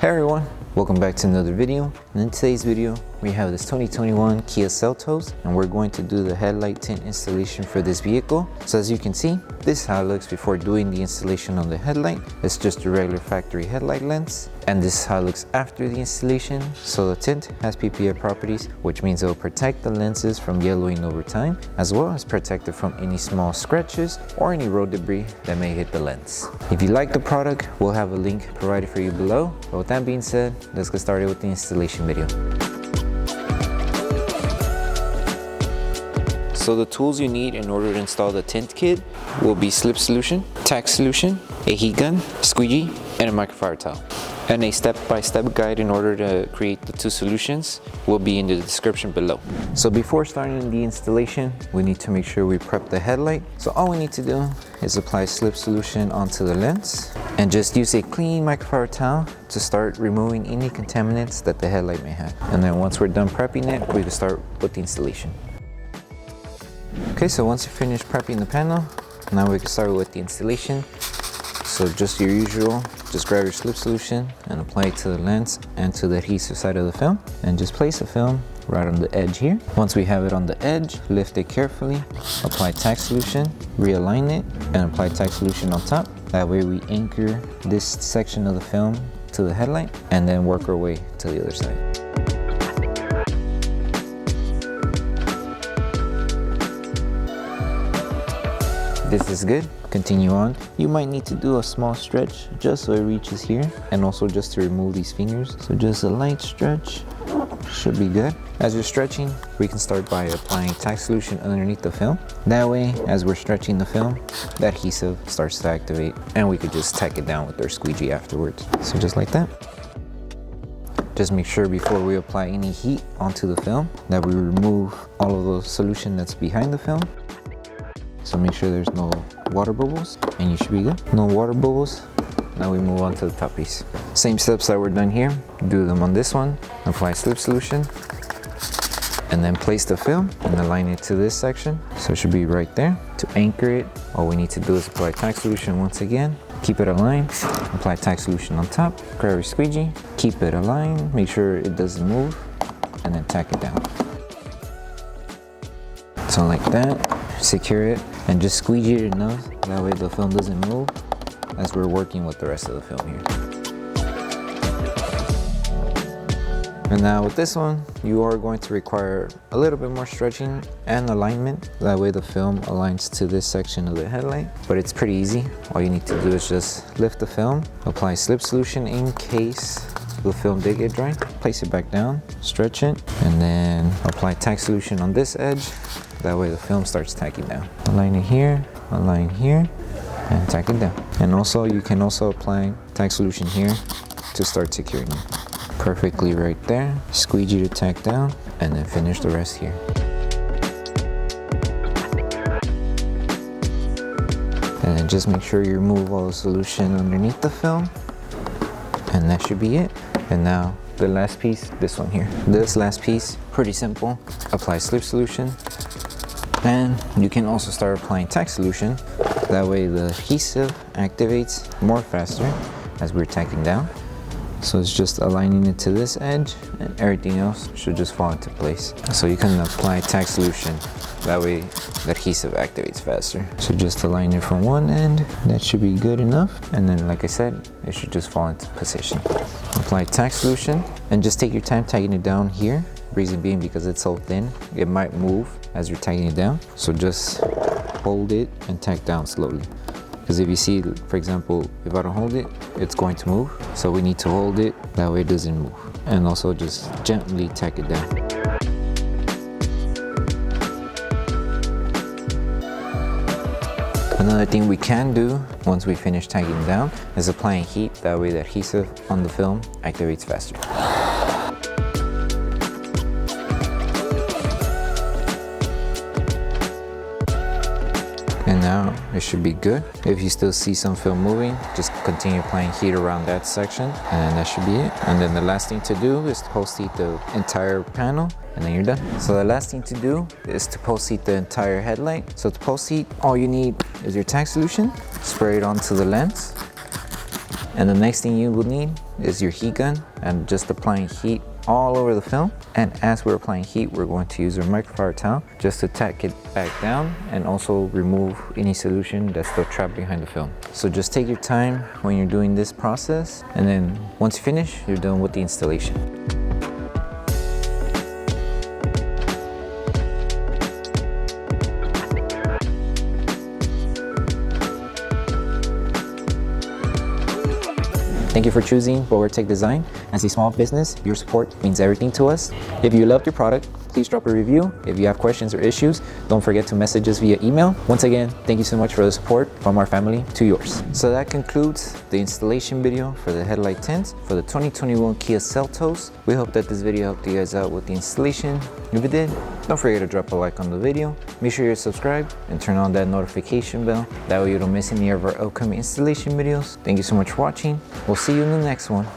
Hey everyone, welcome back to another video. And in today's video, we have this 2021 Kia Seltos, and we're going to do the headlight tint installation for this vehicle. So as you can see, this is how it looks before doing the installation on the headlight. It's just a regular factory headlight lens. And this is how it looks after the installation. So the tint has PPF properties, which means it will protect the lenses from yellowing over time, as well as protect it from any small scratches or any road debris that may hit the lens. If you like the product, we'll have a link provided for you below. But with that being said, let's get started with the installation video. So the tools you need in order to install the tint kit will be Slip Solution, Tack Solution, a heat gun, squeegee, and a microfiber towel. And a step-by-step guide in order to create the two solutions will be in the description below. So before starting the installation, we need to make sure we prep the headlight. So all we need to do is apply Slip Solution onto the lens and just use a clean microfiber towel to start removing any contaminants that the headlight may have. And then once we're done prepping it, we can start with the installation. Okay, so once you finish prepping the panel, now we can start with the installation. So just your usual, just grab your Slip Solution and apply it to the lens and to the adhesive side of the film, and just place the film right on the edge here. Once we have it on the edge, lift it carefully, apply Tack Solution, realign it, and apply Tack Solution on top. That way we anchor this section of the film to the headlight and then work our way to the other side. This is good. Continue on. You might need to do a small stretch just so it reaches here, and also just to remove these fingers. So just a light stretch should be good. As you're stretching, we can start by applying Tack Solution underneath the film. That way, as we're stretching the film, the adhesive starts to activate, and we could just tack it down with our squeegee afterwards. So just like that. Just make sure before we apply any heat onto the film that we remove all of the solution that's behind the film. So make sure there's no water bubbles, and you should be good. No water bubbles. Now we move on to the top piece. Same steps that were done here, do them on this one. Apply Slip Solution, and then place the film and align it to this section. So it should be right there. To anchor it, all we need to do is apply Tack Solution once again. Keep it aligned, apply Tack Solution on top, grab your squeegee, keep it aligned, make sure it doesn't move, and then tack it down. So like that. Secure it and just squeegee it enough, that way the film doesn't move as we're working with the rest of the film here. And now with this one, you are going to require a little bit more stretching and alignment, that way the film aligns to this section of the headlight. But it's pretty easy. All you need to do is just lift the film, apply Slip Solution in case the film did get dry, place it back down, stretch it, and then apply Tack Solution on this edge. That way the film starts tacking down. Align it here, and tack it down. And also you can also apply Tack Solution here to start securing it. Perfectly right there. Squeegee to tack down, and then finish the rest here. And then just make sure you remove all the solution underneath the film, and that should be it. And now the last piece, this one here. This last piece, pretty simple. Apply Slip Solution, and you can also start applying Tack Solution. That way the adhesive activates more faster as we're tacking down. So it's just aligning it to this edge, and everything else should just fall into place. So you can apply Tack Solution. That way the adhesive activates faster. So just align it from one end. That should be good enough. And then like I said, it should just fall into position. Apply Tack Solution and just take your time tagging it down here. Reason being because it's so thin, it might move as you're tagging it down. So just hold it and tack down slowly. Because if you see, for example, if I don't hold it, it's going to move. So we need to hold it, that way it doesn't move. And also just gently tack it down. Another thing we can do once we finish tagging down is applying heat. That way the adhesive on the film activates faster. And now it should be good. If you still see some film moving, just continue applying heat around that section, and that should be it. And then the last thing to do is to post heat the entire panel, and then you're done. So the last thing to do is to post heat the entire headlight. So to post heat, all you need is your Tack Solution, spray it onto the lens, and the next thing you will need is your heat gun and just applying heat all over the film. And as we're applying heat, we're going to use our microfiber towel just to tack it back down and also remove any solution that's still trapped behind the film. So just take your time when you're doing this process, and then once you finish, you're done with the installation. Thank you for choosing Bogar Tech Design. As a small business, your support means everything to us. If you loved your product, please drop a review. If you have questions or issues, don't forget to message us via email. Once again, thank you so much for the support from our family to yours. So that concludes the installation video for the headlight tint for the 2021 Kia Seltos. We hope that this video helped you guys out with the installation. If it did, don't forget to drop a like on the video. Make sure you're subscribed and turn on that notification bell. That way you don't miss any of our upcoming installation videos. Thank you so much for watching. We'll see you in the next one.